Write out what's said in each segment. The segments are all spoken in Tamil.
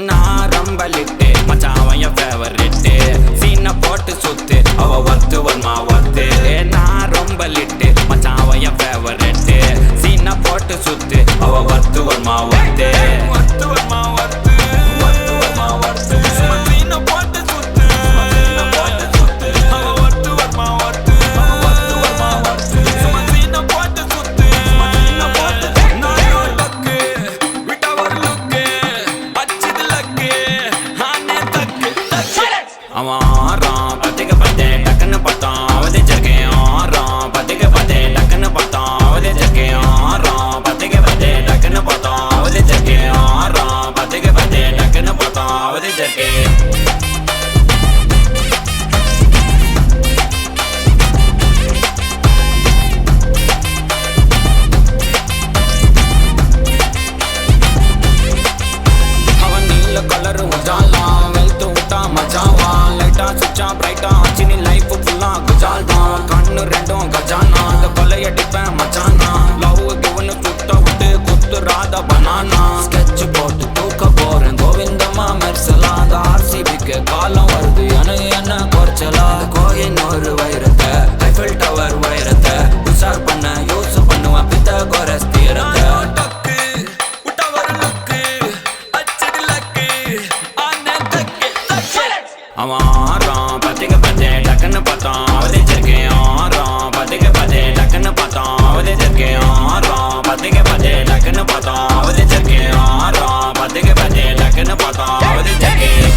நான் ரொம்ப லிட்டு மச்சான் என் ஃபேவரட் சீனை போட்டு சுத்து அவ ஒத்து வருமா ஒத்து நான் ரொம்ப லிட்டு மச்சான் என் ஃபேவரட் சீனை போட்டு சுத்து அவ ஒத்து வருமா ஒத்து ஒத்து வருமா ஒத்து ஒத்து வருமா ஒத்து சீனை போட்டு சுத்து சீனை போட்டு சுத்து அவ ஒத்து வருமா ஒத்து ஒத்து வருமா ஒத்து சீனை போட்டு சுத்து சீனை போட்டு நான் யோடக்கு விட்ட ஒரு லுக்கு அச்சிது லக்கு ஆனே தக்கு அவன் ஆறான் பத்திக்கு பத்தே டக்குன்னு பார்த்தான் அவதிச்சிருக்கேன் ஆறான் பத்திக்கு பத்தே டக்குன்னு பார்த்தான் அவதிச்சிருக்கேன் ஆறான் பத்திக்கு பத்தே டக்குன்னு பார்த்தான் அவதிச்சிருக்கேன் ஆறான் பத்திக்கு பத்தே டக்குன்னு பார்த்தான் அவதிச்சிருக்கேன் அவன் நீல கலரு உஜாலாம் வெல்த்து விட்டா மஜாவான் லைட்டா சுச்சா பிரைட்டா ஆச்சினி லைஃப் ஃபுல்லா குஜால் தான் கண்ணு ரெண்டும் கஜானா அந்த கொலையடிப்பேன் மச்சானா லவ் கிவனு சுத்த விட்டு குத்துறாத பனானா ஸ்கெட்ச் போட்டு தூக்க போறேன் கோவிந்தமா மெர்சலா அந்த ஆர்சிபிக்கு காலம் வருது என்ன குறைச்சலா கோயினொரு வைரத்தை ஐஃபில் டவர் வைரத்தை உஷார் பண்ண யூஸ் பண்ணுவேன் பித்த கோரஸ் தீரத்தை அவன் ஆறான் பத்திக்கு பத்தே டக்குன்னு பார்த்தான் அவதிச்சிருக்கேன் ஆறான் பத்திக்கு பத்தே டக்குன்னு பார்த்தான் அவதிச்சிருக்கேன் ஆறான் பத்திக்கு பத்தே டக்குன்னு பார்த்தான் அவதிச்சிருக்கேன் ஆறான் பத்திக்கு பத்தே டக்குன்னு பார்த்தான் அவதிச்சிருக்கேன்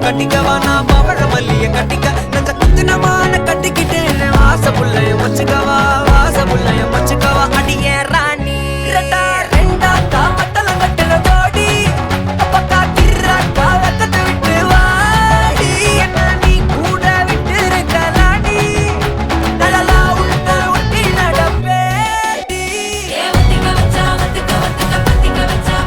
கட்டிக்கவா நான் பவழ மல்லிய கட்டிக்க நெஞ்ச குத்துனமான கட்டிக்கிட்டேன் வாச புள்ளைய வச்சுக்கவா வாச புள்ளைய வச்சுக்கவா அடியே ராணி ரெண்டா ரெண்டா தாமட்டல கட்டுற தோடி அப்பக்கா கிராக்கா வெக்கத்தை விட்டு வாடி என்ன நீ கூட விட்டு இருக்கலாடி நலலா உள்ள ஒட்டி நடப்பேடி ஏ வத்திக்க வச்சா பத்திக்க வச்சா பத்திக்க வச்சா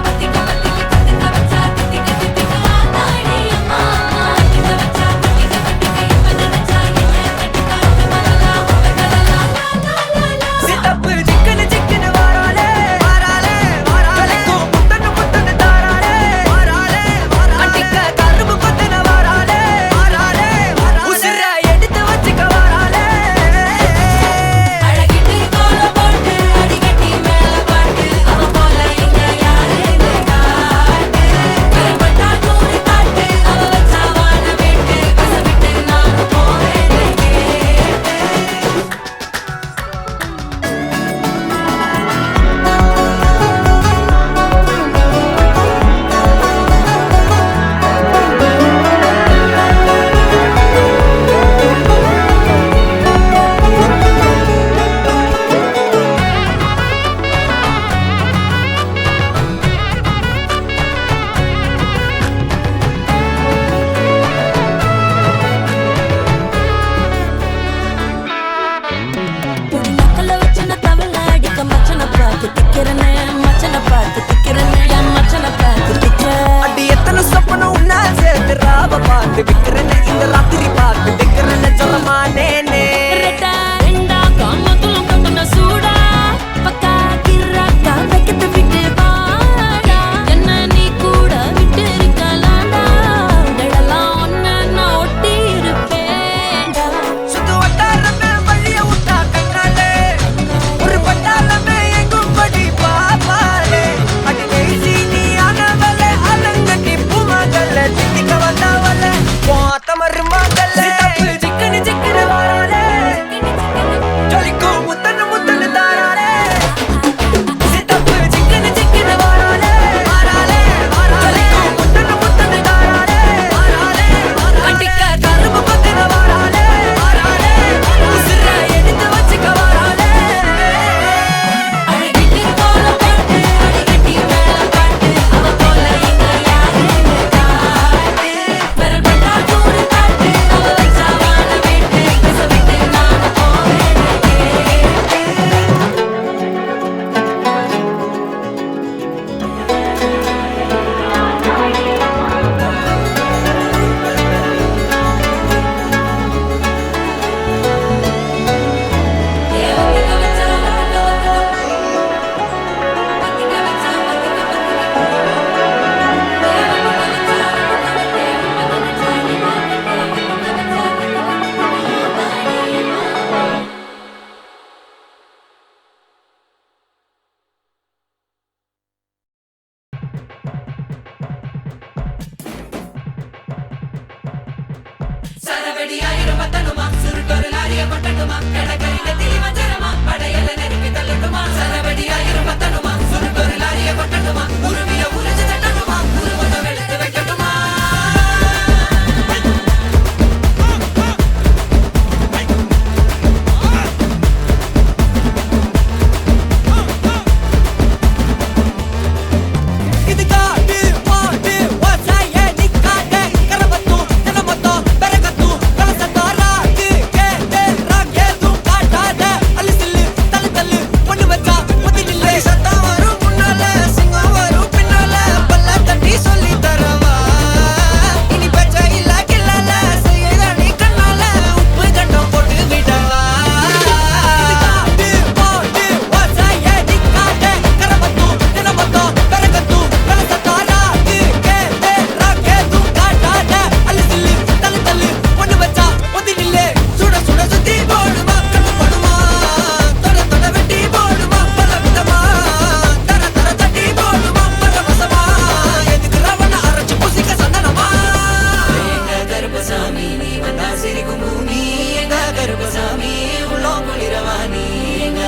சரவடி ஆயிரம் பத்தனுமா சுருட்டொரு லாரிய கொட்டட்டுமா கடற்கரை நெத்திலி மஞ்சரமா படையல நெருப்பி தள்ளட்டுமா சரவடி ஆயிரம் பத்தனுமா சுருட்டொரு லாரிய கொட்டட்டுமா உருவிய உரிச்சு தட்டணுமா உருவத்தை வெளுத்து வைக்கட்டுமா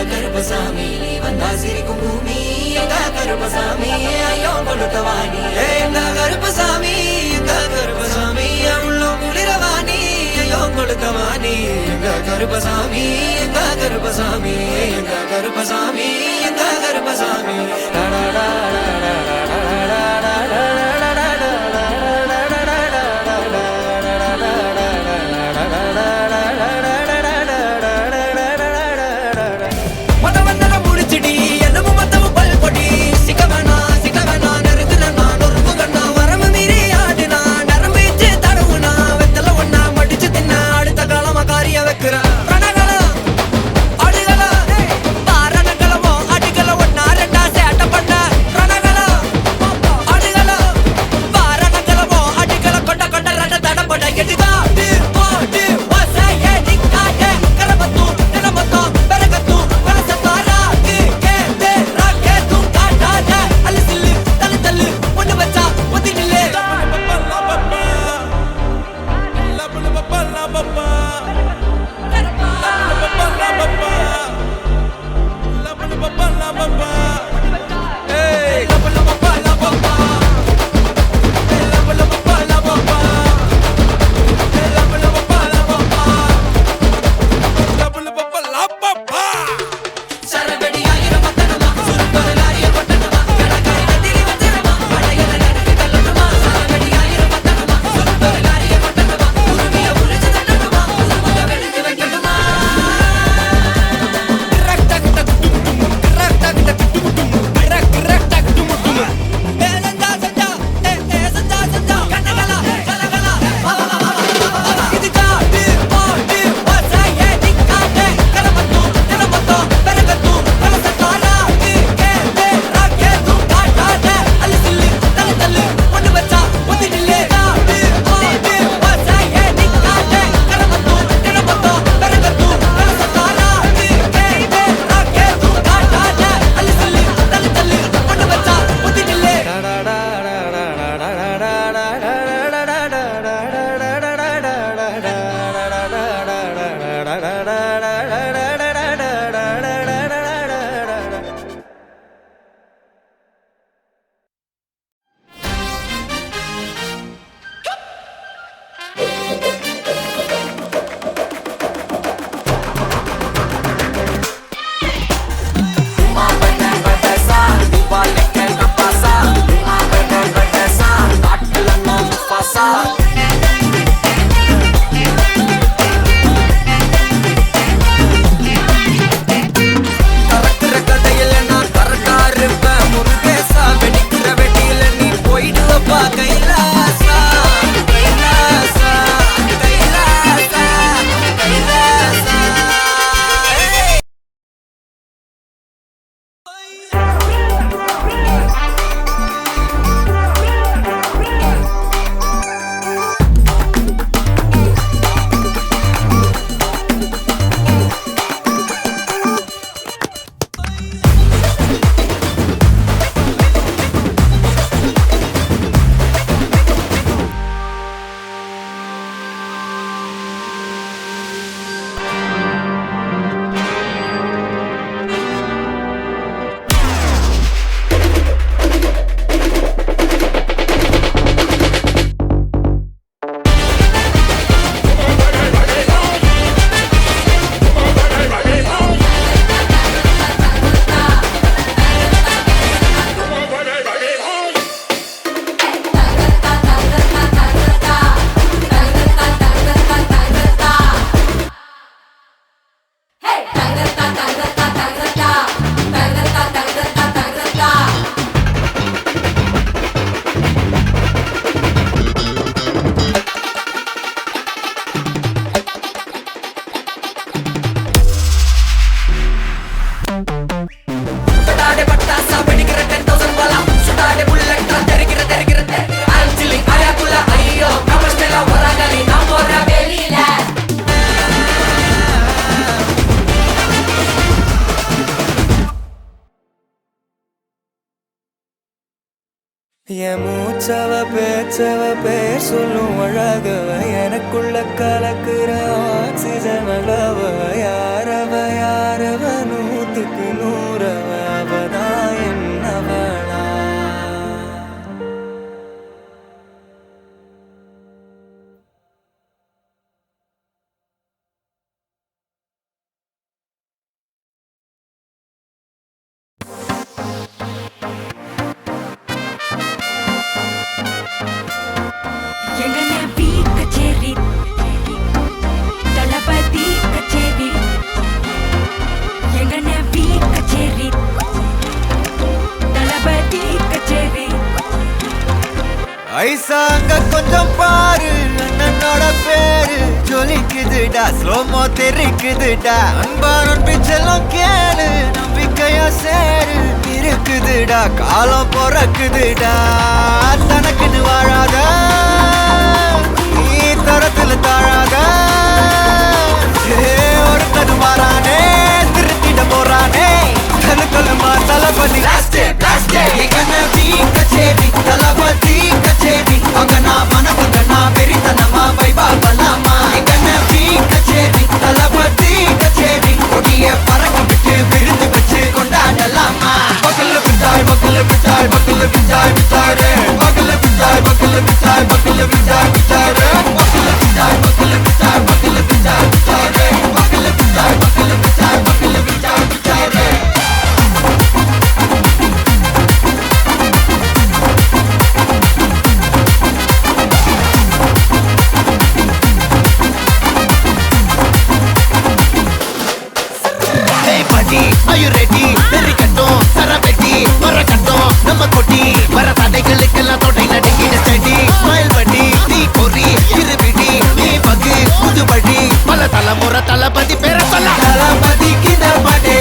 கருப்பசாமி நீ வந்தா சிரிக்கும் பூமி எங்க கருப்பசாமி ஐயோ கொளுத்தவாணி எங்க கருப்பசாமி எங்க கருப்பசாமி அவ்வளோ குளிரவாணி ஐயோ கொளுத்தவாணி எங்க கருப்பசாமி எங்க கருப்பசாமி எங்க கருப்பசாமி எங்க கருப்பசாமி மூச்சவ பேச்சவ பேர் சொல்லும் அழகவ எனக்குள்ள கலக்குற ஆக்சிஜன் அளவ யாரவ யாரவ 100க்கு 100 அவதான் என்னவளா எங்கன பீ கச்சேரி தளபதி கச்சேரி எங்கன பீ கச்சேரி தளபதி கச்சேரி ஐசா அங்க கொஞ்சம் பாரு அண்ணனோட பேரு ஜொலிக்குதுடா ஸ்லோமோ தெரிக்குதுடா அன்பான பிச்செல்லாம் கேளு நம்பிக்கையா சேரு இருக்குதுடா காலம் பிறக்குதுடா தனக்குன்னு வாழாத நீ தரத்துல தாழாத ஒரு கது மாறானே திருத்திட போறானே கலுமா தளபதி கச்சேரி தளபதி கச்சேரி அகனா மனபகனா வெறித்தனமா வைபா பலாமா கச்சேரி தளபதி கச்சேரி கொடிய பறக்க விட்டு விருந்து வச்சு கொண்டாடலாமா பக்கல்ல பிச்சாய் பக்கல்ல பிச்சாய் பக்கல்ல பிச்சாய் பிச்சாரே பக்கல்ல பிச்சாய் பக்கல்ல பிச்சாய் பக்கல்ல பிச்சாய் பிச்சாரே பக்கல்ல பிச்சாய் பக்கல்ல பிச்சாய் பக்கல்ல பிச்சாய் பிச்சாரே பக்கல்ல பிச்சாய் பக்கல்ல பிச்சாய் பக்கல்ல பிச்சாய் பிச்சாரே Are you ready? தெரிக்கட்டும் சரவெட்டி வரக்கட்டும் நம்ம கொட்டி வர தடைகளுக்கெல்லாம் தொடை நடுங்கிட ஸ்டடி ஸ்மைல் பண்ணி நீ பொறி இருவிடி நீ பகு புதுபடி பல தலைமுறை தளபதி பேர சொல்ல தளபதி கித பாடே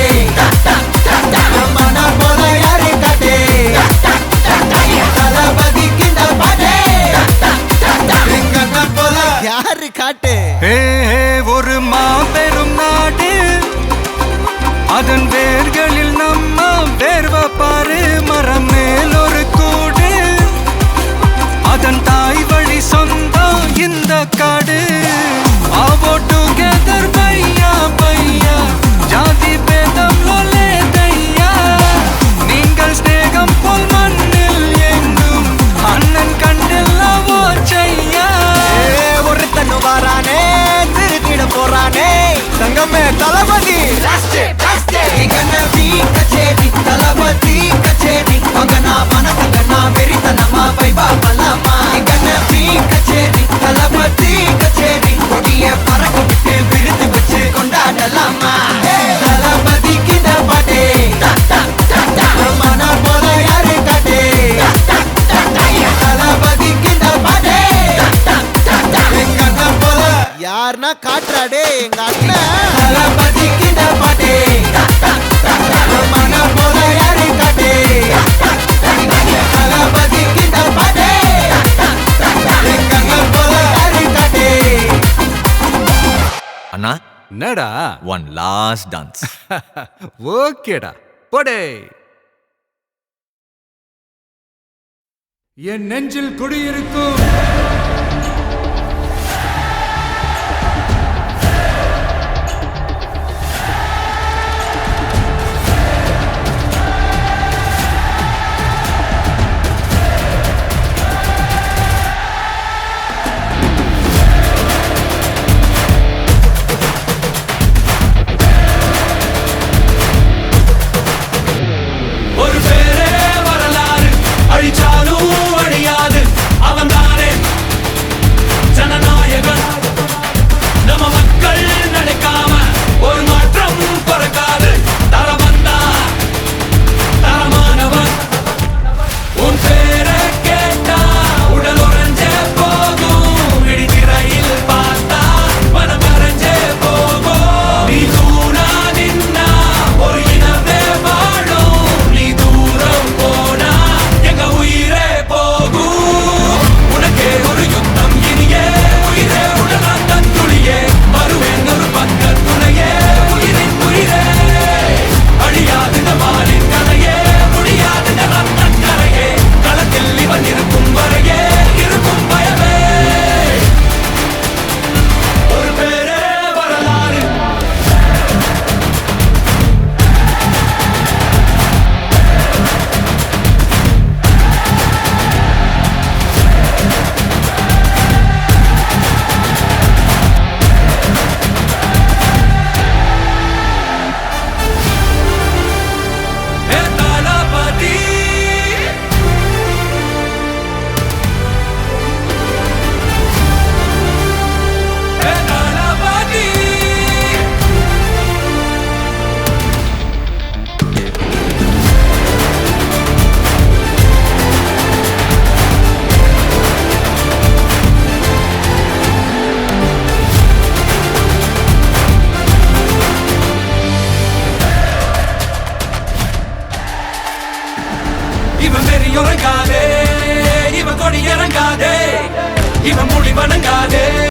மன போல யாரு காட்டே தளபதி கித பாடே எங்க போல யாரு காட்டே ஒரு மாபெரும் நாடு அதன் வேர்களில் நம்ம வேர்வ பாரு மரம் மேல் ஒரு கூடு அதன் தாய் வழி சொந்தம் இந்த காடு ஆவோ டுகெதர் பையா பையா ஜாதி பேதம் லோலே தையா நீங்கள் ஸ்நேகம் போல் மண்ணில் எங்கும் அண்ணன் கண்டெல்லவோ செய்யா ஒரு தன்னு வாரானே திருத்திட போறானே தங்கமே தளபதி கச்சேரி தளபதி கச்சேரி மகனா மனசங்கனா வெறித்தனமா வைபா பலாமா கச்சேரி தளபதி கச்சேரி கொடிய பறக்க விட்டு விருந்து வச்சு கொண்டாடலாமா தளபதி கிட்ட பாட்டே மன போல யாரு காட்டே தளபதி கிட்ட பாட்டே எங்க அண்ணன் போல யாருன்னா காட்டுறாடே எங்க அண்ணன் தளபதி கிட்ட பாட்டே மன போல யாரு காட்டே தளபதி கிட்ட பாட்டே எங்க அண்ணன் போல யாரு காட்டே அண்ணா என்னடா ஒன் லாஸ்ட் டான்ஸ் ஓகேடா போடே என் நெஞ்சில் குடியிருக்கும் ஒரு பேரே வரலாறு அழிச்சாலும் அழியாது அவன் தானே உறங்காதே இவன் கொடி இறங்காதே இவன் முடி வணங்காதே